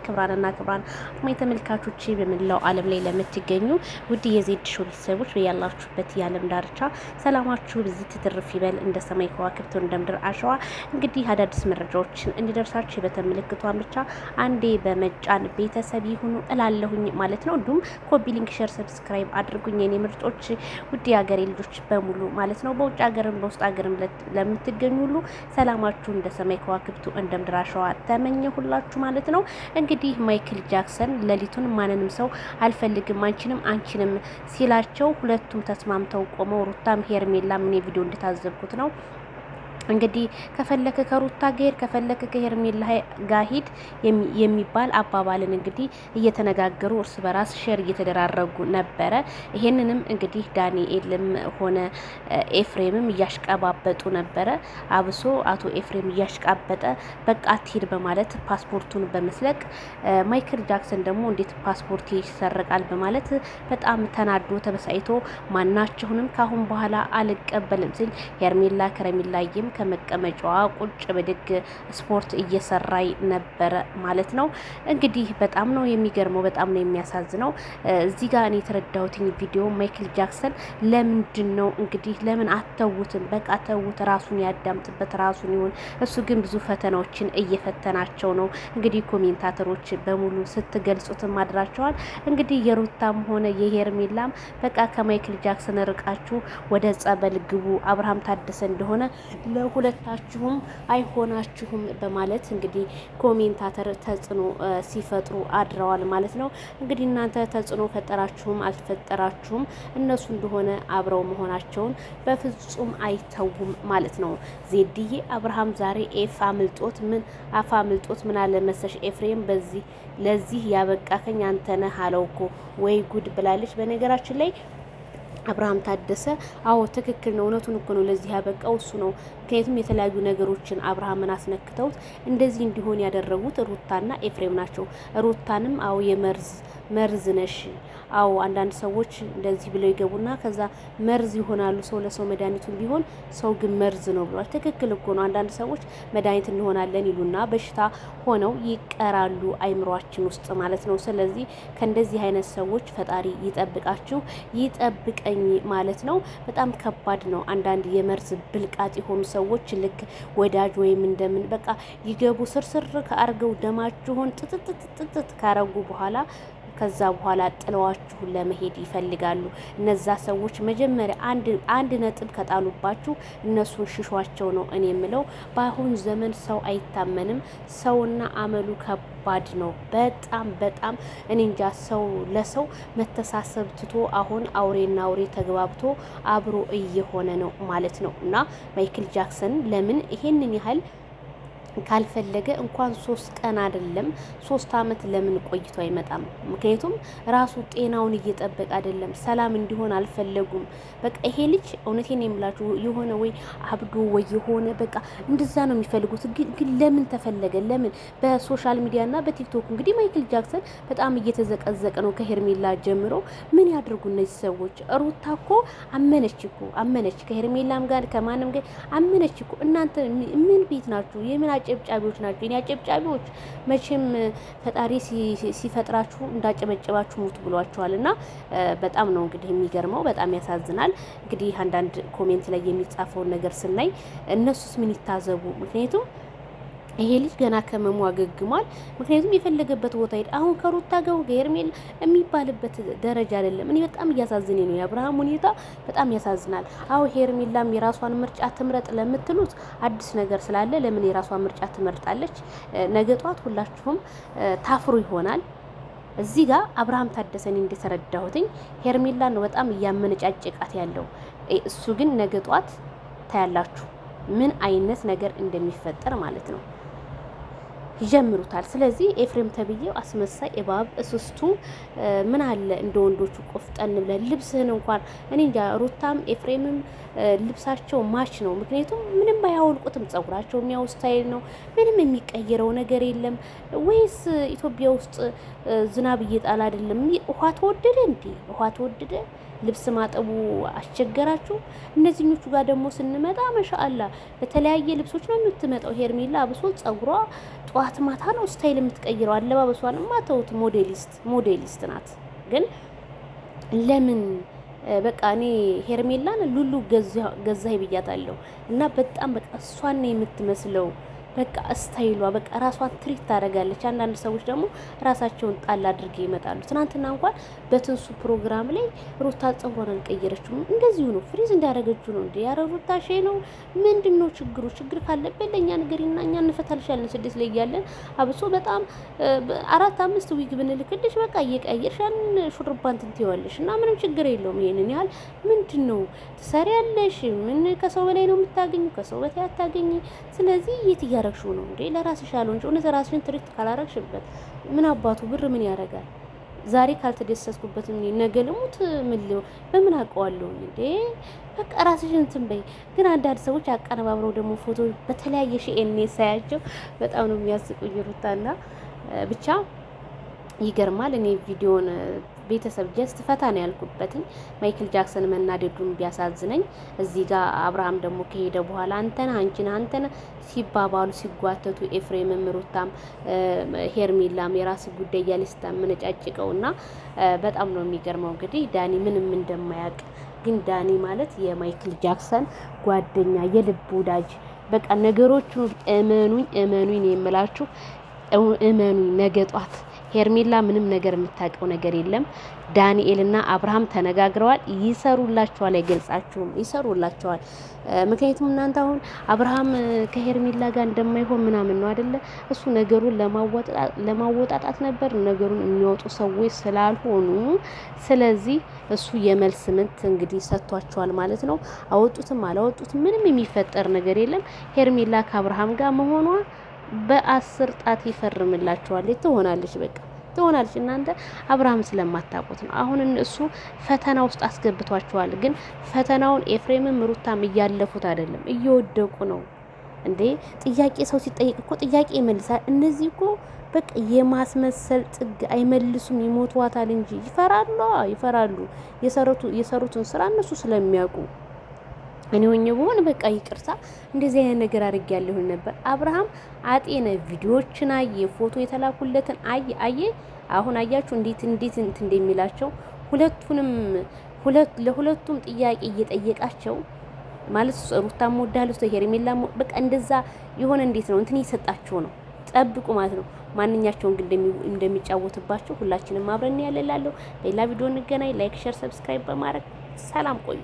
ክብራንና ክብራን አድማጭ ተመልካቾች በመላው ዓለም ላይ ለምትገኙ ውድ የዜድ ሾው ቤተሰቦች በያላችሁበት የዓለም ዳርቻ ሰላማችሁ ብዝት ትርፍ ይበል እንደ ሰማይ ከዋክብት እንደ ምድር አሸዋ። እንግዲህ አዳዲስ መረጃዎችን እንዲደርሳችሁ የበተን ምልክቷን ብቻ አንዴ በመጫን ቤተሰብ ይሁኑ እላለሁኝ ማለት ነው። እንዲሁም ኮፒ ሊንክ፣ ሼር፣ ሰብስክራይብ አድርጉኝ የኔ ምርጦች ውድ የሀገሬ ልጆች በሙሉ ማለት ነው። በውጭ ሀገርም በውስጥ ሀገርም ለምትገኙ ሁሉ ሰላማችሁ እንደ ሰማይ ከዋክብቱ እንደ ምድር አሸዋ ተመኘሁላችሁ ማለት ነው። እንግዲህ ማይክል ጃክሰን ሌሊቱን ማንንም ሰው አልፈልግም አንቺንም ሲላቸው ሁለቱም ተስማምተው ቆመው ሩታም ሄርሜላም እኔ ቪዲዮ እንደታዘብኩት ነው እንግዲህ ከፈለከ ከሩታ ጋር ከፈለከ ከሄርሜላ ጋር ሂድ የሚባል አባባልን እንግዲህ እየተነጋገሩ እርስ በራስ ሼር እየተደራረጉ ነበረ። ይሄንንም እንግዲህ ዳንኤልም ሆነ ኤፍሬምም እያሽቀባበጡ ነበረ። አብሶ አቶ ኤፍሬም እያሽቃበጠ በቃ አትሂድ በማለት ፓስፖርቱን በመስለቅ ማይክል ጃክሰን ደግሞ እንዴት ፓስፖርት ይሰረቃል በማለት በጣም ተናዶ ተበሳይቶ ማናቸውንም ካሁን በኋላ አልቀበልም ሲል ሄርሜላ ከረሜላዬም ከመቀመጫዋ ቁጭ ብድግ ስፖርት እየሰራይ ነበረ ማለት ነው። እንግዲህ በጣም ነው የሚገርመው፣ በጣም ነው የሚያሳዝነው። እዚህ ጋር እኔ የተረዳሁትኝ ቪዲዮ ማይክል ጃክሰን ለምንድን ነው እንግዲህ ለምን አተውትም? በቃ ተውት፣ ራሱን ያዳምጥበት፣ ራሱን ይሁን። እሱ ግን ብዙ ፈተናዎችን እየፈተናቸው ነው። እንግዲህ ኮሜንታተሮች በሙሉ ስትገልጹትም አድራቸዋል። እንግዲህ የሩታም ሆነ የሄርሜላም በቃ ከማይክል ጃክሰን ርቃችሁ ወደ ጸበል ግቡ፣ አብርሃም ታደሰ እንደሆነ ሁለታችሁም አይሆናችሁም በማለት እንግዲህ ኮሜንታተር ተጽዕኖ ሲፈጥሩ አድረዋል ማለት ነው። እንግዲህ እናንተ ተጽዕኖ ፈጠራችሁም አልፈጠራችሁም እነሱ እንደሆነ አብረው መሆናቸውን በፍጹም አይተውም ማለት ነው። ዜድዬ አብርሃም ዛሬ አፍ አምልጦት ምን አለ መሰሽ ኤፍሬም ለዚህ ያበቃከኝ አንተ ነህ አለው እኮ ወይ ጉድ ብላለች። በነገራችን ላይ አብርሃም ታደሰ አዎ ትክክል ነው፣ እውነቱን እኮ ነው። ለዚህ ያበቃው እሱ ነው። ምክንያቱም የተለያዩ ነገሮችን አብርሃምን አስነክተውት እንደዚህ እንዲሆን ያደረጉት ሩታና ኤፍሬም ናቸው። ሩታንም አዎ መርዝ ነሽ፣ አዎ አንዳንድ ሰዎች እንደዚህ ብለው ይገቡና ከዛ መርዝ ይሆናሉ። ሰው ለሰው መድኃኒቱን ቢሆን ሰው ግን መርዝ ነው ብሏል። ትክክል እኮ ነው። አንዳንድ ሰዎች መድኃኒት እንሆናለን ይሉና በሽታ ሆነው ይቀራሉ አይምሯችን ውስጥ ማለት ነው። ስለዚህ ከእንደዚህ አይነት ሰዎች ፈጣሪ ይጠብቃችሁ ይጠብቀኝ ማለት ነው። በጣም ከባድ ነው። አንዳንድ የመርዝ ብልቃጥ የሆኑ ሰዎች ልክ ወዳጅ ወይም እንደምን በቃ ይገቡ ስርስር ከአርገው ደማችሁን ጥጥጥጥጥ ካረጉ በኋላ ከዛ በኋላ ጥለዋችሁ ለመሄድ ይፈልጋሉ። እነዛ ሰዎች መጀመሪያ አንድ ነጥብ ከጣሉባችሁ እነሱን ሽሿቸው ነው እኔ የምለው። በአሁን ዘመን ሰው አይታመንም። ሰውና አመሉ ከባድ ነው። በጣም እኔ እንጃ። ሰው ለሰው መተሳሰብ ትቶ አሁን አውሬና አውሬ ተግባብቶ አብሮ እየሆነ ነው ማለት ነው። እና ማይክል ጃክሰን ለምን ይሄንን ያህል ካልፈለገ እንኳን 3 ቀን አይደለም 3 አመት ለምን ቆይቶ አይመጣም? ምክንያቱም ራሱ ጤናውን እየጠበቀ አይደለም። ሰላም እንዲሆን አልፈለጉም። በቃ ይሄ ልጅ እውነቴን የምላችሁ የሆነ ወይ አብዶ ወይ የሆነ በቃ እንደዛ ነው የሚፈልጉት። ግን ለምን ተፈለገ? ለምን በሶሻል ሚዲያና በቲክቶክ እንግዲህ ማይክል ጃክሰን በጣም እየተዘቀዘቀ ነው ከሄርሜላ ጀምሮ። ምን ያድርጉ እነዚህ ሰዎች? ሩታ እኮ አመነች ከሄርሜላም ጋር ከማንም ጋር አመነች እኮ። እናንተ ምን ቤት ናችሁ? የምን አጨብጫቢዎች ናቸው። የኔ አጨብጫቢዎች መቼም ፈጣሪ ሲፈጥራችሁ እንዳጨበጨባችሁ ሙት ብሏችኋል። እና በጣም ነው እንግዲህ የሚገርመው፣ በጣም ያሳዝናል። እንግዲህ አንዳንድ ኮሜንት ላይ የሚጻፈውን ነገር ስናይ እነሱስ ምን ይታዘቡ? ምክንያቱም ይሄ ልጅ ገና ከመሙ አገግሟል። ምክንያቱም የፈለገበት ቦታ ሄድ። አሁን ከሩታ ጋር ሄርሜላ የሚባልበት ደረጃ አይደለም። እኔ በጣም እያሳዝኔ ነው የአብርሃም ሁኔታ፣ በጣም ያሳዝናል። አዎ ሄርሜላም የራሷን ምርጫ ትምረጥ ለምትሉት አዲስ ነገር ስላለ ለምን የራሷን ምርጫ ትመርጣለች? ነገ ጧት ሁላችሁም ታፍሩ ይሆናል። እዚህ ጋር አብርሃም ታደሰን እንደተረዳሁትኝ ሄርሜላ ነው በጣም እያመነጫጨቃት ያለው። እሱ ግን ነገ ጧት ታያላችሁ ምን አይነት ነገር እንደሚፈጠር ማለት ነው። ይጀምሩታል። ስለዚህ ኤፍሬም ተብዬው አስመሳይ እባብ እስስቱ ምን አለ እንደ ወንዶቹ ቆፍጠን ብለን ልብስህን እንኳን እኔ እንጃ። ሩታም ኤፍሬምም ልብሳቸው ማች ነው። ምክንያቱም ምንም ባያወልቁትም ጸጉራቸው የሚያው ስታይል ነው። ምንም የሚቀየረው ነገር የለም። ወይስ ኢትዮጵያ ውስጥ ዝናብ እየጣለ አይደለም? ውሃ ተወደደ እንዴ? ውሃ ተወደደ? ልብስ ማጠቡ አስቸገራችሁ? እነዚህኞቹ ጋር ደግሞ ስንመጣ ማሻአላ በተለያየ ልብሶች ነው የምትመጣው ሄርሜላ። አብሶ ጸጉሯ ጧ ጠዋት ማታ ነው ስታይል የምትቀይረው። አለባበሷንማ ተውት፣ ሞዴሊስት ናት። ግን ለምን በቃ እኔ ሄርሜላን ሉሉ ገዛይ ብያታለሁ። እና በጣም በቃ እሷን ነው የምትመስለው። በቃ ስታይሏ በቃ ራሷን ትሪት ታደርጋለች። አንዳንድ ሰዎች ደግሞ ራሳቸውን ጣል አድርገው ይመጣሉ። ትናንትና እንኳን በትንሱ ፕሮግራም ላይ ሩታ ጸጉሯን አልቀየረችውም። እንደዚሁ ነው ፍሪዝ እንዳደረገችው ነው እንዴ። ያረ ሩታ ሼ ነው ምንድነው ችግሩ? ችግር ካለበት ለኛ ነገርና እኛ እንፈታልሻለን። ስድስት ላይ ያለን አብሶ በጣም 4-5 ዊግ ብንልክልሽ በቃ እየቀየርሻን ሹርባን ትንትይዋለሽ እና ምንም ችግር የለውም። ይሄንን ያህል ምንድነው ትሰሪያለሽ? ምን ከሰው በላይ ነው የምታገኙ? ከሰው በላይ አታገኝ። ስለዚህ የት ረክሹ ነው እንዴ? ለራስሽ ያለው እንጂ እውነት ራስሽን ትሪት ካላረግሽበት ምን አባቱ ብር ምን ያደርጋል? ዛሬ ካልተደሰስኩበት ነገ ልሙት በምን አውቀዋለሁ እንዴ? በቃ ራስሽን እንትን በይ። ግን አንዳንድ ሰዎች አቀነባብረው ደግሞ ፎቶ በተለያየ ሺኤንኤ ሳያቸው በጣም ነው የሚያስቁኝ። ሩታና ብቻ ይገርማል። እኔ ቪዲዮን ቤተሰብ ጀስት ፈታ ነው ያልኩበትኝ። ማይክል ጃክሰን መናደዱን ቢያሳዝነኝ እዚህ ጋር አብርሃም ደግሞ ከሄደ በኋላ አንተና ሲባባሉ ሲጓተቱ ኤፍሬምም ሩታም ሄርሜላም የራስ ጉዳይ እያለች ስታመነጫጭቀውና በጣም ነው የሚገርመው። እንግዲህ ዳኒ ምንም እንደማያውቅ ግን ዳኒ ማለት የማይክል ጃክሰን ጓደኛ የልብ ወዳጅ በቃ ነገሮቹ እመኑኝ ነው የምላችሁ። እመኑኝ ነገ ጧት ሄርሜላ ምንም ነገር የምታውቀው ነገር የለም። ዳንኤልና አብርሃም ተነጋግረዋል። ይሰሩላቸዋል፣ አይገልጻችሁም፣ ይሰሩላቸዋል። ምክንያቱም እናንተ አሁን አብርሃም ከሄርሜላ ጋር እንደማይሆን ምናምን ነው አይደለ? እሱ ነገሩን ለማወጣጣት ነበር ነገሩን የሚወጡ ሰዎች ስላልሆኑ፣ ስለዚህ እሱ የመልስ ምት እንግዲህ ሰጥቷቸዋል ማለት ነው። አወጡትም አላወጡትም ምንም የሚፈጠር ነገር የለም። ሄርሜላ ከአብርሃም ጋር መሆኗ በ10 ጣት ይፈርምላቸዋል። ትሆናለች፣ በቃ ትሆናለች። እናንተ አብርሃም ስለማታውቁት ነው። አሁን እሱ ፈተና ውስጥ አስገብቷቸዋል። ግን ፈተናውን ኤፍሬምም ሩታም እያለፉት አይደለም፣ እየወደቁ ነው እንዴ። ጥያቄ ሰው ሲጠይቅ እኮ ጥያቄ ይመልሳል። እነዚህ እኮ በቃ የማስመሰል ጥግ አይመልሱም፣ ይሞቷታል እንጂ ይፈራሉ። የሰሩትን ስራ እነሱ ስለሚያውቁ እኔ ሆኜ ብሆን በቃ ይቅርታ እንደዚህ አይነት ነገር አድርጌያለሁ ነበር። አብርሃም አጤነ ቪዲዮዎችን አየ፣ ፎቶ የተላኩለትን አየ። አሁን አያችሁ እንዴት እንደሚላቸው ለሁለቱም ጥያቄ እየጠየቃቸው ማለት ሩታም ወዳለች ሄርሜላ በቃ እንደዛ የሆነ እንዴት ነው እንትን እየሰጣቸው ነው። ጠብቁ ማለት ነው። ማንኛቸውን ግን እንደሚጫወትባቸው ሁላችንም አብረን ያለላለሁ። ሌላ ቪዲዮ እንገናኝ። ላይክ፣ ሼር፣ ሰብስክራይብ በማድረግ ሰላም ቆዩ።